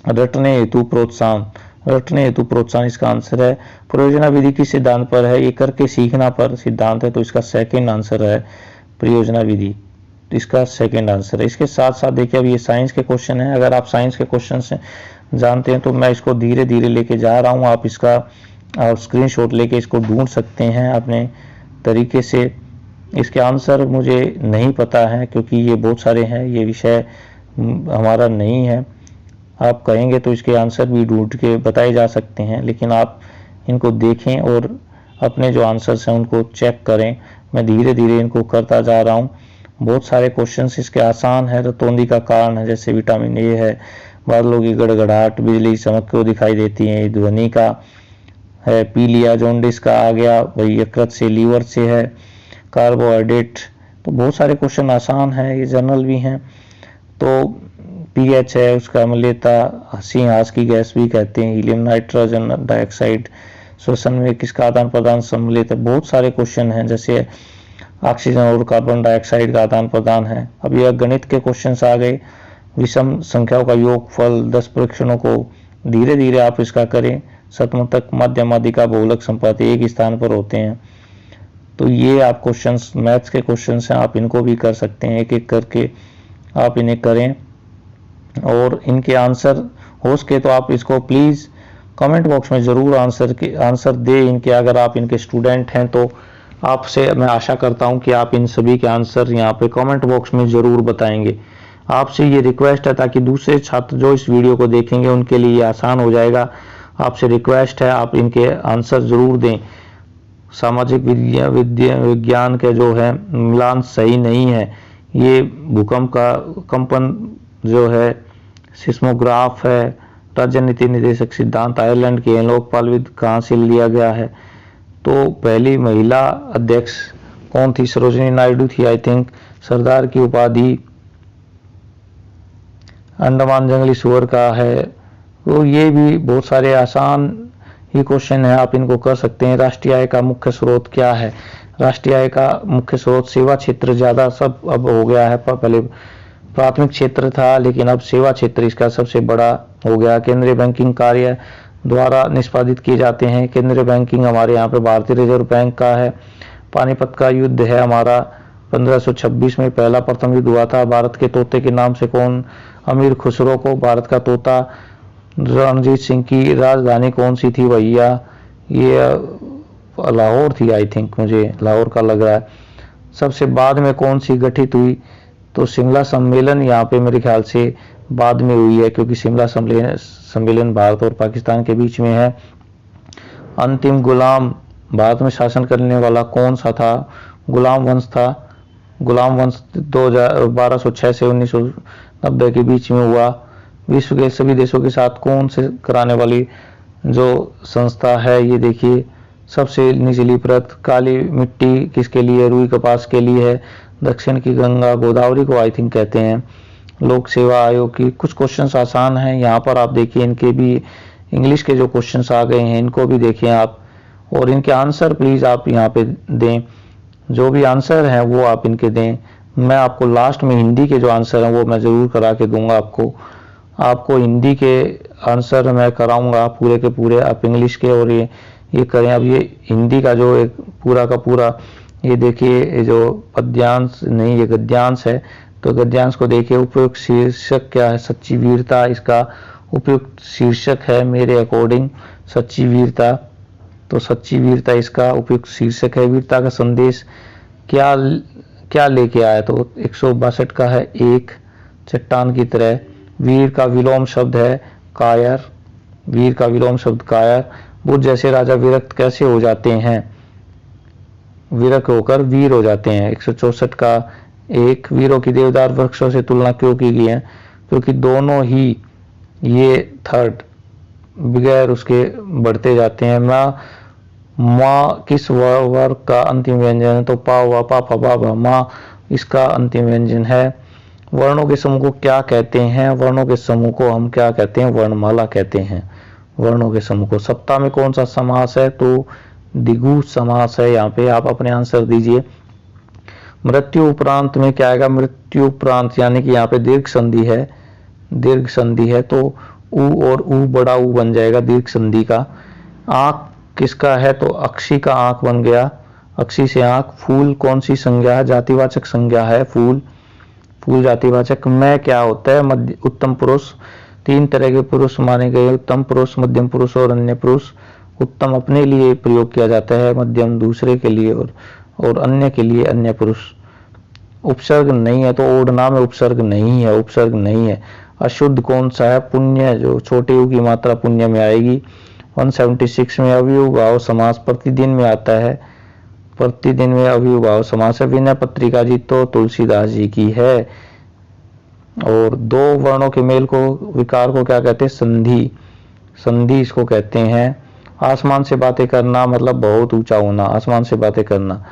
Speaker 1: रटने हेतु प्रोत्साहन, रटने हेतु प्रोत्साहन इसका आंसर है। परियोजना विधि किस सिद्धांत पर है? ये करके सीखना पर सिद्धांत है, तो इसका सेकंड आंसर है परियोजना विधि, इसका सेकंड आंसर है। इसके साथ साथ देखिए अब ये साइंस के क्वेश्चन है। अगर आप साइंस के क्वेश्चन से जानते हैं तो मैं इसको धीरे धीरे लेके जा रहा हूँ, आप इसका स्क्रीनशॉट लेके इसको ढूंढ सकते हैं अपने तरीके से। इसके आंसर मुझे नहीं पता है क्योंकि ये बहुत सारे हैं, ये विषय हमारा नहीं है। आप कहेंगे तो इसके आंसर भी ढूंढ के बताए जा सकते हैं, लेकिन आप इनको देखें और अपने जो आंसर्स हैं उनको चेक करें। मैं धीरे धीरे इनको करता जा रहा हूँ। बहुत सारे क्वेश्चंस इसके आसान है। रतौंधी का कारण है, जैसे विटामिन ए है। बादलों की गड़गड़ाहट, बिजली चमक को दिखाई देती है, ध्वनि का है। पीलिया जॉन्डिस का आ गया भाई, यकृत से, लीवर से है। कार्बोहाइड्रेट, तो बहुत सारे क्वेश्चन आसान है, ये जनरल भी हैं। तो पीएच है, उसका अम्लता, हंसी की गैस भी कहते हैं। हीलियम, नाइट्रोजन डाइऑक्साइड, श्वसन में किसका आदान प्रदान सम्मिलित है। बहुत सारे क्वेश्चन हैं, जैसे ऑक्सीजन और कार्बन डाइऑक्साइड का आदान प्रदान है। अब यह गणित के क्वेश्चंस आ गए। विषम संख्याओं का योगफल, 10 परीक्षणों को धीरे धीरे आप इसका करें। शतमतक, माध्यमादिका, बहुलक, संपाति एक स्थान पर होते हैं। तो ये आप क्वेश्चंस मैथ्स के क्वेश्चंस हैं, आप इनको भी कर सकते हैं। एक एक करके आप इन्हें करें और इनके आंसर हो सके तो आप इसको प्लीज़ कमेंट बॉक्स में ज़रूर आंसर दे इनके। अगर आप इनके स्टूडेंट हैं तो आपसे मैं आशा करता हूं कि आप इन सभी के आंसर यहाँ पे कमेंट बॉक्स में ज़रूर बताएंगे। आपसे ये रिक्वेस्ट है ताकि दूसरे छात्र जो इस वीडियो को देखेंगे उनके लिए आसान हो जाएगा। आपसे रिक्वेस्ट है आप इनके आंसर ज़रूर दें। सामाजिक विज्ञान के जो है मिलान सही नहीं है। ये भूकंप का कंपन जो है सिस्मोग्राफ है। राजनीति निर्देशक सिद्धांत आयरलैंड के लोकपाल कहाँ से लिया गया है? तो पहली महिला अध्यक्ष कौन थी? सरोजिनी नायडू थी आई थिंक। सरदार की उपाधि अंडमान जंगली सुअर का है। तो ये भी बहुत सारे आसान ही क्वेश्चन है, आप इनको कर सकते हैं। राष्ट्रीय आय का मुख्य स्रोत क्या है? राष्ट्रीय आय का मुख्य स्रोत सेवा क्षेत्र, ज़्यादा सब अब हो गया है। पहले प्राथमिक क्षेत्र था लेकिन अब सेवा क्षेत्र इसका सबसे बड़ा हो गया। केंद्रीय बैंकिंग कार्य द्वारा निष्पादित किए जाते हैं। केंद्रीय बैंकिंग हमारे यहाँ पे भारतीय रिजर्व बैंक का है। पानीपत का युद्ध है हमारा 1526 में पहला प्रथम युद्ध हुआ था। भारत के तोते के नाम से कौन? अमीर खुसरो को भारत का तोता। रणजीत सिंह की राजधानी कौन सी थी भैया? ये लाहौर थी आई थिंक, मुझे लाहौर का लग रहा है। सबसे बाद में कौन सी गठित हुई? तो शिमला सम्मेलन यहाँ पे मेरे ख्याल से बाद में हुई है, क्योंकि शिमला सम्मेलन भारत और पाकिस्तान के बीच में है। अंतिम गुलाम भारत में शासन करने वाला कौन सा था? गुलाम वंश था। गुलाम वंश 1206 से 1990 के बीच में हुआ। विश्व के सभी देशों के साथ कौन से कराने वाली जो संस्था है? ये देखिए सबसे निचली परत। काली मिट्टी किसके लिए? रुई कपास के लिए है। दक्षिण की गंगा गोदावरी को आई थिंक कहते हैं। लोक सेवा आयोग की कुछ क्वेश्चंस आसान हैं यहाँ पर, आप देखिए इनके भी इंग्लिश के जो क्वेश्चंस आ गए हैं इनको भी देखिए आप, और इनके आंसर प्लीज़ आप यहाँ पे दें। जो भी आंसर हैं वो आप इनके दें। मैं आपको लास्ट में हिंदी के जो आंसर हैं वो मैं ज़रूर करा के दूंगा आपको हिंदी के आंसर मैं कराऊंगा पूरे के पूरे। आप इंग्लिश के और ये ये करें। अब ये हिंदी का जो एक पूरा का पूरा ये देखिए, ये जो पद्यांश नहीं, ये गद्यांश है, तो गद्यांश को देखिए। उपयुक्त शीर्षक क्या है? सच्ची वीरता इसका उपयुक्त शीर्षक है मेरे अकॉर्डिंग, सच्ची वीरता। तो सच्ची वीरता इसका उपयुक्त शीर्षक है। वीरता का संदेश क्या क्या लेके आया? तो 162 का है, एक चट्टान की तरह। वीर का विलोम शब्द है कायर, वीर का विलोम शब्द कायर। बुद्ध जैसे राजा विरक्त कैसे हो जाते हैं? विरक्त होकर वीर हो जाते हैं। 164 का एक, वीरों की देवदार वृक्षों से तुलना क्यों की गई है? क्योंकि दोनों ही ये थर्ड बगैर उसके बढ़ते जाते हैं। माँ किस वर्ग का अंतिम व्यंजन है? तो पा वा पा पा बा बा, माँ इसका अंतिम व्यंजन है। वर्णों के समूह को क्या कहते हैं? वर्णों के समूह को हम क्या कहते हैं? वर्णमाला कहते हैं वर्णों के समूह को। सप्ताह में कौन सा समास है? तो द्विगु समास है। यहाँ पे आप अपने आंसर दीजिए। मृत्यु उपरांत में क्या आएगा? मृत्यु उपरांत यानी कि यहाँ पे दीर्घ संधि है, दीर्घ संधि है, तो उ और उ बड़ा उ बन जाएगा दीर्घ संधि का। आंख किसका है? तो अक्षी का आंख बन गया, अक्षी से आंख। फूल कौन सी संज्ञा है? जातिवाचक संज्ञा है फूल, फूल जातिवाचक। मैं क्या होता है? मध्य उत्तम पुरुष। तीन तरह के पुरुष माने गए, उत्तम पुरुष, मध्यम पुरुष और अन्य पुरुष। उत्तम अपने लिए प्रयोग किया जाता है, मध्यम दूसरे के लिए और अन्य के लिए अन्य पुरुष। उपसर्ग नहीं है, तो ओढ़ना में उपसर्ग नहीं है, उपसर्ग नहीं है। अशुद्ध कौन सा है? पुण्य, जो छोटे यू की मात्रा पुण्य में आएगी। 176 में अव्ययभाव समास प्रतिदिन में आता है, प्रतिदिन में अव्ययभाव समास है। विनय पत्रिका जी तो तुलसीदास जी की है। और दो वर्णों के मेल को, विकार को क्या कहते हैं? संधि, संधि इसको कहते हैं। आसमान से बातें करना मतलब बहुत ऊंचा होना, आसमान से बातें करना।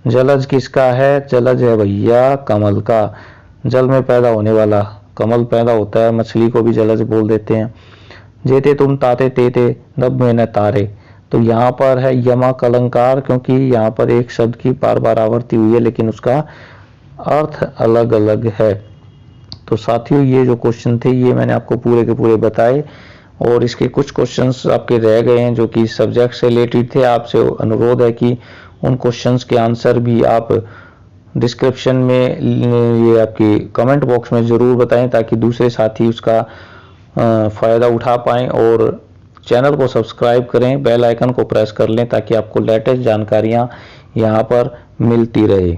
Speaker 1: जलज किसका है? जलज है भैया कमल का, जल में पैदा होने वाला कमल पैदा होता है, मछली को भी जलज बोल देते हैं। जेते तुम ताते तेते नभ में न तारे, तो यहाँ पर है यमा अलंकार, क्योंकि यहाँ पर एक शब्द की बार बार आवृत्ति हुई है लेकिन उसका अर्थ अलग अलग है। तो साथियों ये जो क्वेश्चन थे ये मैंने आपको पूरे के पूरे बताए, और इसके कुछ क्वेश्चंस आपके रह गए हैं जो कि सब्जेक्ट से रिलेटेड थे। आपसे अनुरोध है कि उन क्वेश्चंस के आंसर भी आप डिस्क्रिप्शन में, ये आपके कमेंट बॉक्स में ज़रूर बताएं ताकि दूसरे साथी उसका फ़ायदा उठा पाएं। और चैनल को सब्सक्राइब करें, बेल आइकन को प्रेस कर लें ताकि आपको लेटेस्ट जानकारियां यहां पर मिलती रहे।